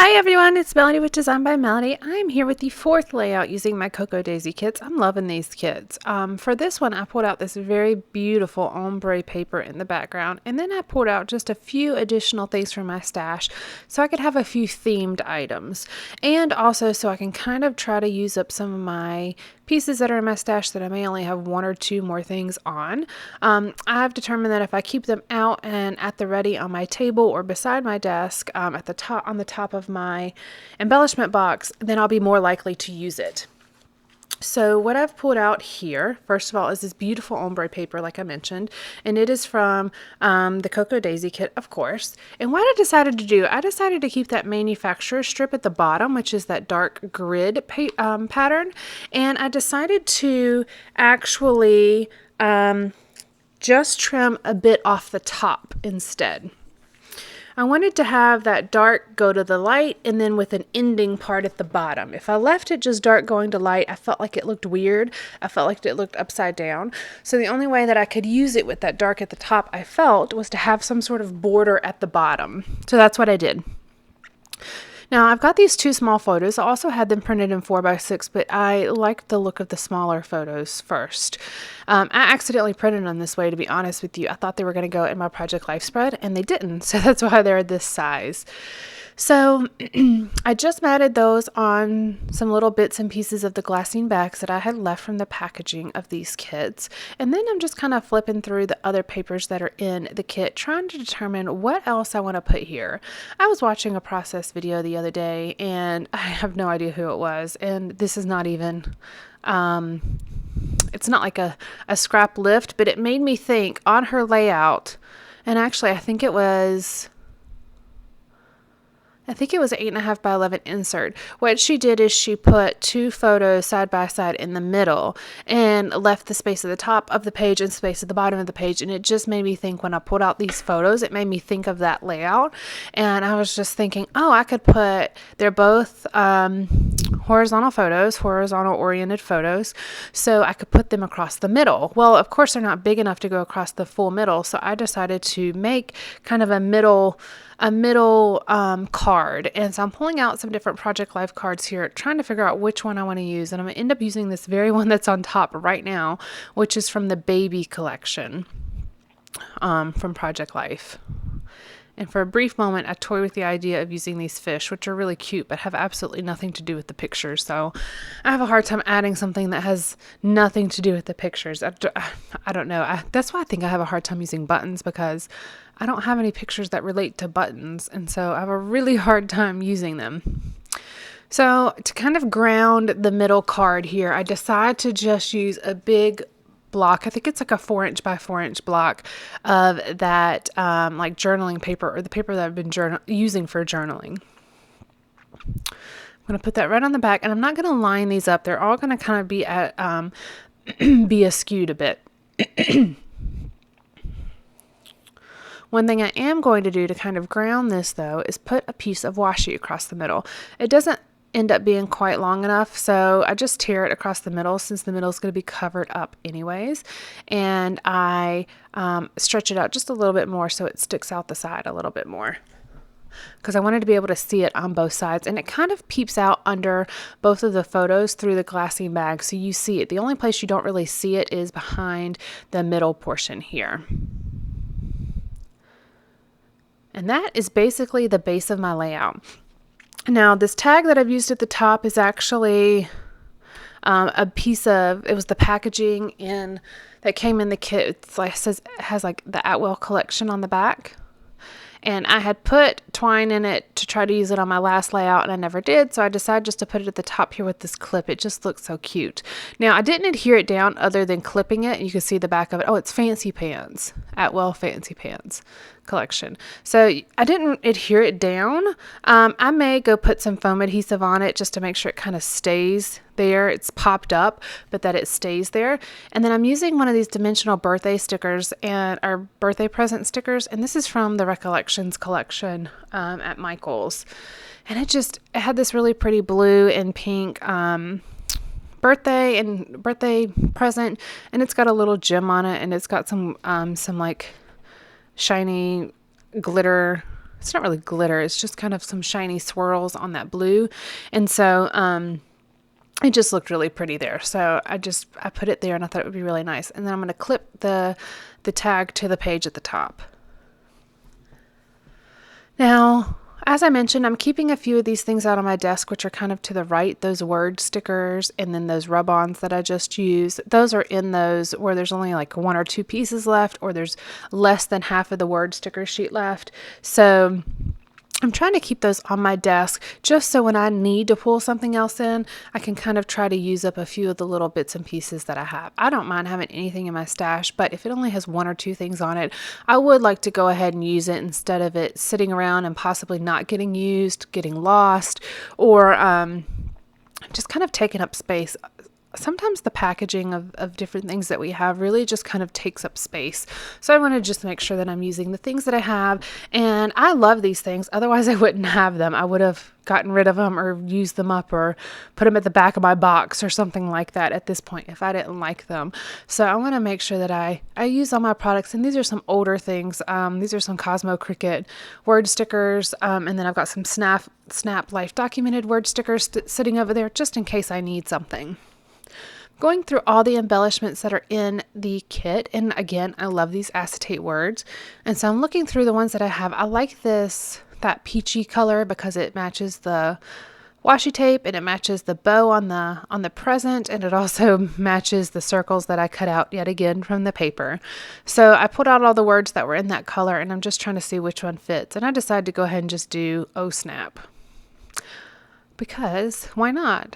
Hi everyone, it's Melody with Design by Melody. I'm here with the fourth layout using my Cocoa Daisy kits. I'm loving these kits. For this one, I pulled out this very beautiful ombre paper in the background, and then I pulled out just a few additional things from my stash so I could have a few themed items, and also so I can kind of try to use up some of my pieces that are in my stash that I may only have one or two more things on. I've determined that if I keep them out and at the ready on my table or beside my desk at the top on the top of my embellishment box, then I'll be more likely to use it. So what I've pulled out here, first of all, is this beautiful ombre paper, like I mentioned, and it is from the Cocoa Daisy kit, of course. And what I decided to do, I decided to keep that manufacturer strip at the bottom, which is that dark grid pattern, and I decided to actually just trim a bit off the top instead. I wanted to have that dark go to the light and then with an ending part at the bottom. If I left it just dark going to light, I felt like it looked weird. I felt like it looked upside down. So the only way that I could use it with that dark at the top, I felt, was to have some sort of border at the bottom. So that's what I did. Now I've got these two small photos. I also had them printed in 4x6, but I liked the look of the smaller photos first. I accidentally printed them this way, to be honest with you. I thought they were going to go in my Project Life spread, and they didn't, so that's why they're this size. So I just matted those on some little bits and pieces of the glassine bags that I had left from the packaging of these kits. And then I'm just kind of flipping through the other papers that are in the kit, trying to determine what else I want to put here. I was watching a process video the other day, and I have no idea who it was. And this is not even, it's not like a scrap lift, but it made me think on her layout, and actually I think it was 8.5 by 11 insert. What she did is she put two photos side by side in the middle and left the space at the top of the page and space at the bottom of the page. And it just made me think, when I pulled out these photos, it made me think of that layout. And I was just thinking, oh, I could put, they're both horizontal photos, horizontal oriented photos. So I could put them across the middle. Well, of course, they're not big enough to go across the full middle. So I decided to make kind of a middle card. And so I'm pulling out some different Project Life cards here, trying to figure out which one I want to use. And I'm going to end up using this very one that's on top right now, which is from the baby collection from Project Life. And for a brief moment, I toyed with the idea of using these fish, which are really cute, but have absolutely nothing to do with the pictures. So I have a hard time adding something that has nothing to do with the pictures. I don't know. That's why I think I have a hard time using buttons, because I don't have any pictures that relate to buttons. And so I have a really hard time using them. So to kind of ground the middle card here, I decided to just use a big block. I think it's like a 4-inch by 4-inch block of that like journaling paper, or the paper that I've been using for journaling. I'm going to put that right on the back, and I'm not going to line these up. They're all going to kind of be at be askewed a bit. One thing I am going to do to kind of ground this, though, is put a piece of washi across the middle. It doesn't end up being quite long enough, so I just tear it across the middle, since the middle is going to be covered up anyways, and I stretch it out just a little bit more so it sticks out the side a little bit more, because I wanted to be able to see it on both sides, and it kind of peeps out under both of the photos through the glassine bag, so you see it. The only place you don't really see it is behind the middle portion here. And that is basically the base of my layout. Now, this tag that I've used at the top is actually a piece of, it was the packaging that came in the kit. It's like, it has like the Atwell collection on the back. And I had put twine in it to try to use it on my last layout, and I never did. So I decided just to put it at the top here with this clip. It just looks so cute. Now, I didn't adhere it down other than clipping it. You can see the back of it. Oh, it's Fancy Pants. Atwell Fancy Pants collection. So I didn't adhere it down. I may go put some foam adhesive on it just to make sure it kind of stays there. It's popped up, but that it stays there. And then I'm using one of these dimensional birthday stickers and our birthday present stickers. And this is from the Recollections collection at Michael's. And it had this really pretty blue and pink birthday present, and it's got a little gem on it, and it's got some like shiny glitter it's not really glitter, it's just kind of some shiny swirls on that blue. And so it just looked really pretty there. So I put it there and I thought it would be really nice. And then I'm going to clip the tag to the page at the top. Now, as I mentioned, I'm keeping a few of these things out on my desk, which are kind of to the right, those word stickers, and then those rub-ons that I just used. Those are in those where there's only like 1 or 2 pieces left, or there's less than half of the word sticker sheet left. So I'm trying to keep those on my desk just so when I need to pull something else in, I can kind of try to use up a few of the little bits and pieces that I have. I don't mind having anything in my stash, but if it only has 1 or 2 things on it, I would like to go ahead and use it instead of it sitting around and possibly not getting used, getting lost, or just kind of taking up space. Sometimes the packaging of different things that we have really just kind of takes up space. So I want to just make sure that I'm using the things that I have. And I love these things. Otherwise, I wouldn't have them. I would have gotten rid of them or used them up or put them at the back of my box or something like that at this point if I didn't like them. So I want to make sure that I use all my products. And these are some older things. These are some Cosmo Cricut word stickers. And then I've got some Snap Life Documented word stickers sitting over there just in case I need something. Going through all the embellishments that are in the kit, and again, I love these acetate words, and so I'm looking through the ones that I have. I like that peachy color because it matches the washi tape and it matches the bow on the present, and it also matches the circles that I cut out yet again from the paper. So I pulled out all the words that were in that color, and I'm just trying to see which one fits, and I decided to go ahead and just do Oh Snap, because why not?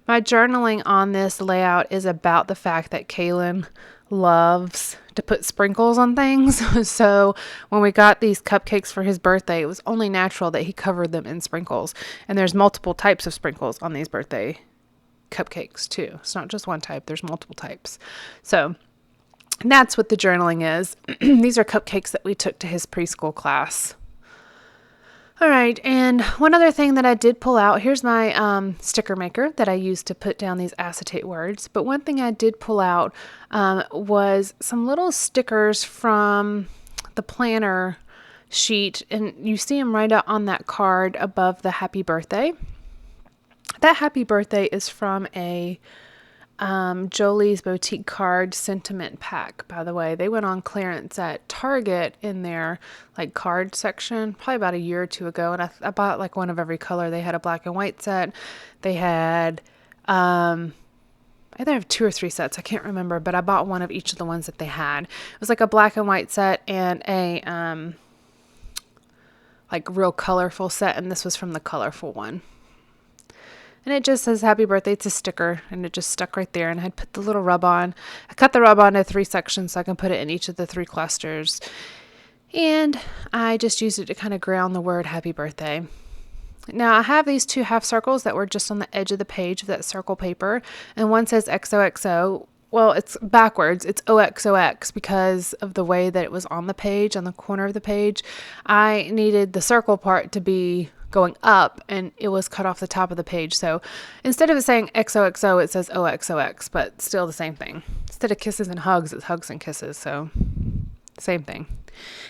My journaling on this layout is about the fact that Kaylin loves to put sprinkles on things. So when we got these cupcakes for his birthday, it was only natural that he covered them in sprinkles. And there's multiple types of sprinkles on these birthday cupcakes too. It's not just one type, there's multiple types. So that's what the journaling is. These are cupcakes that we took to his preschool class. All right, and one other thing that I did pull out, here's my sticker maker that I used to put down these acetate words. But one thing I did pull out was some little stickers from the planner sheet, and you see them right out on that card above the happy birthday. That happy birthday is from a Jolie's Boutique Card Sentiment Pack, by the way. They went on clearance at Target in their like card section probably about a year or 2 ago, and I bought like one of every color. They had a black and white set. They had I either have 2 or 3 sets, I can't remember, but I bought one of each of the ones that they had. It was like a black and white set and a like real colorful set, and this was from the colorful one. And it just says happy birthday. It's a sticker, and it just stuck right there. And I had put the little rub on. I cut the rub on into 3 sections so I can put it in each of the 3 clusters. And I just used it to kind of ground the word happy birthday. Now I have these 2 half circles that were just on the edge of the page of that circle paper. And one says XOXO. Well, it's backwards. It's OXOX because of the way that it was on the page, on the corner of the page. I needed the circle part to be going up, and it was cut off the top of the page. So instead of it saying XOXO, it says OXOX, but still the same thing. Instead of kisses and hugs, it's hugs and kisses. So same thing.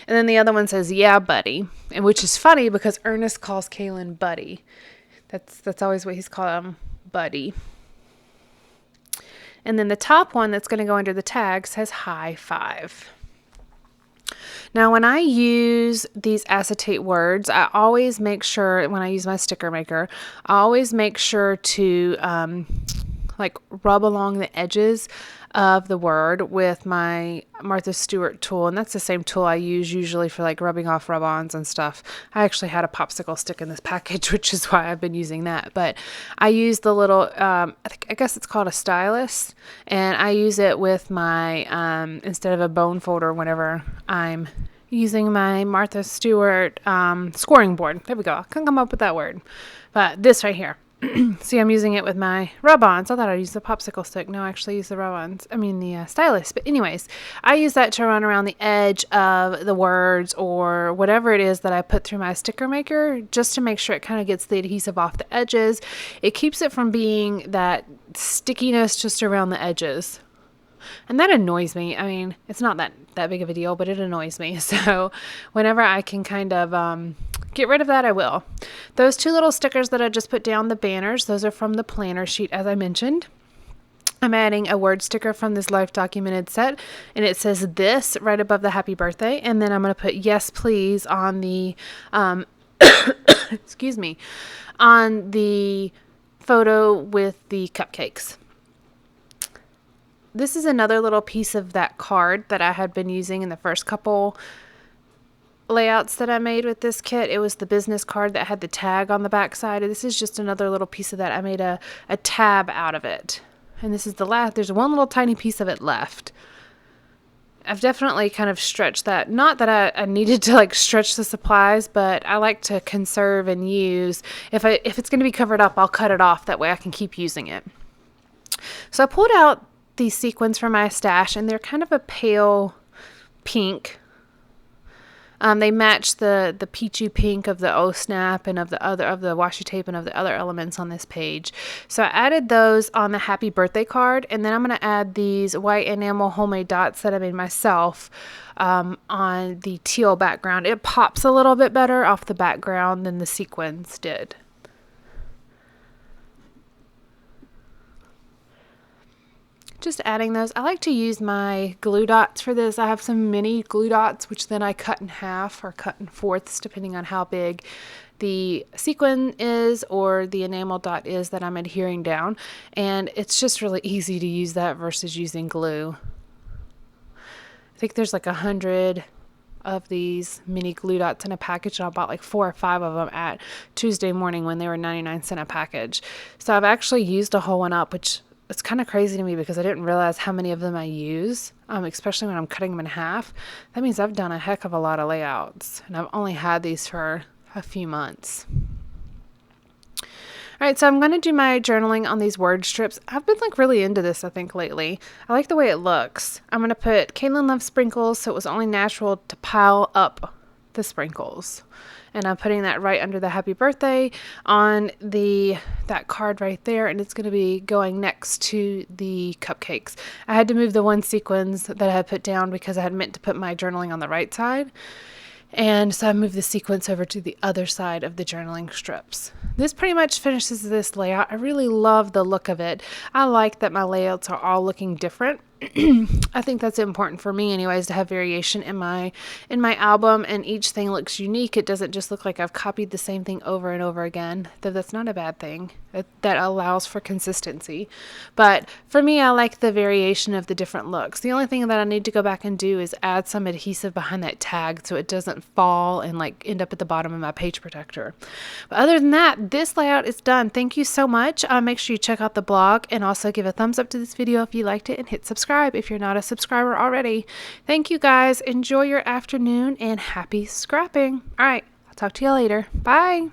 And then the other one says, yeah, buddy. And which is funny because Ernest calls Kaylin buddy. That's always what he's called him, buddy. And then the top one that's going to go under the tag says high five. Now, when I use these acetate words, I always make sure, when I use my sticker maker, I always make sure to like rub along the edges of the word with my Martha Stewart tool. And that's the same tool I use usually for like rubbing off rub-ons and stuff. I actually had a popsicle stick in this package, which is why I've been using that. But I use the little, I guess it's called a stylus. And I use it with my, instead of a bone folder whenever I'm using my Martha Stewart scoring board. There we go. I couldn't come up with that word. But this right here. See, I'm using it with my rub-ons. I thought I'd use the popsicle stick. No, I actually use the rub-ons. I mean the stylus. But anyways, I use that to run around the edge of the words or whatever it is that I put through my sticker maker, just to make sure it kind of gets the adhesive off the edges. It keeps it from being that stickiness just around the edges. And that annoys me. I mean, it's not that big of a deal, but it annoys me. So whenever I can kind of get rid of that, I will. Those 2 little stickers that I just put down, the banners, those are from the planner sheet, as I mentioned. I'm adding a word sticker from this life documented set, and it says this right above the happy birthday. And then I'm going to put yes, please on the, excuse me, on the photo with the cupcakes. This is another little piece of that card that I had been using in the first couple layouts that I made with this kit. It was the business card that had the tag on the back side. This is just another little piece of that. I made a tab out of it. And this is the last, there's one little tiny piece of it left. I've definitely kind of stretched that. Not that I needed to like stretch the supplies, but I like to conserve and use. If it's going to be covered up, I'll cut it off. That way I can keep using it. So I pulled out these sequins from my stash, and they're kind of a pale pink. They match the peachy pink of the snap and of the washi tape and of the other elements on this page. So I added those on the happy birthday card, and then I'm going to add these white enamel homemade dots that I made myself on the teal background. It pops a little bit better off the background than the sequins did. Just adding those. I like to use my glue dots for this. I have some mini glue dots, which then I cut in half or cut in fourths, depending on how big the sequin is or the enamel dot is that I'm adhering down. And it's just really easy to use that versus using glue. I think there's like 100 of these mini glue dots in a package, and I bought like 4 or 5 of them at Tuesday morning when they were 99 cents a package. So I've actually used a whole one up, which it's kind of crazy to me because I didn't realize how many of them I use, especially when I'm cutting them in half. That means I've done a heck of a lot of layouts, and I've only had these for a few months. All right, so I'm going to do my journaling on these word strips. I've been like really into this, I think, lately. I like the way it looks. I'm going to put Caitlin loves sprinkles, so it was only natural to pile up the sprinkles. And I'm putting that right under the happy birthday on that card right there, and it's going to be going next to the cupcakes. I had to move the one sequins that I had put down because I had meant to put my journaling on the right side. And so I moved the sequence over to the other side of the journaling strips. This pretty much finishes this layout. I really love the look of it. I like that my layouts are all looking different. I think that's important for me anyways, to have variation in my album, and each thing looks unique. It doesn't just look like I've copied the same thing over and over again, though that's not a bad thing. That allows for consistency. But for me, I like the variation of the different looks. The only thing that I need to go back and do is add some adhesive behind that tag so it doesn't fall and like end up at the bottom of my page protector. But other than that, this layout is done. Thank you so much. Make sure you check out the blog and also give a thumbs up to this video if you liked it, and hit subscribe if you're not a subscriber already. Thank you guys. Enjoy your afternoon and happy scrapping. All right, I'll talk to you later. Bye.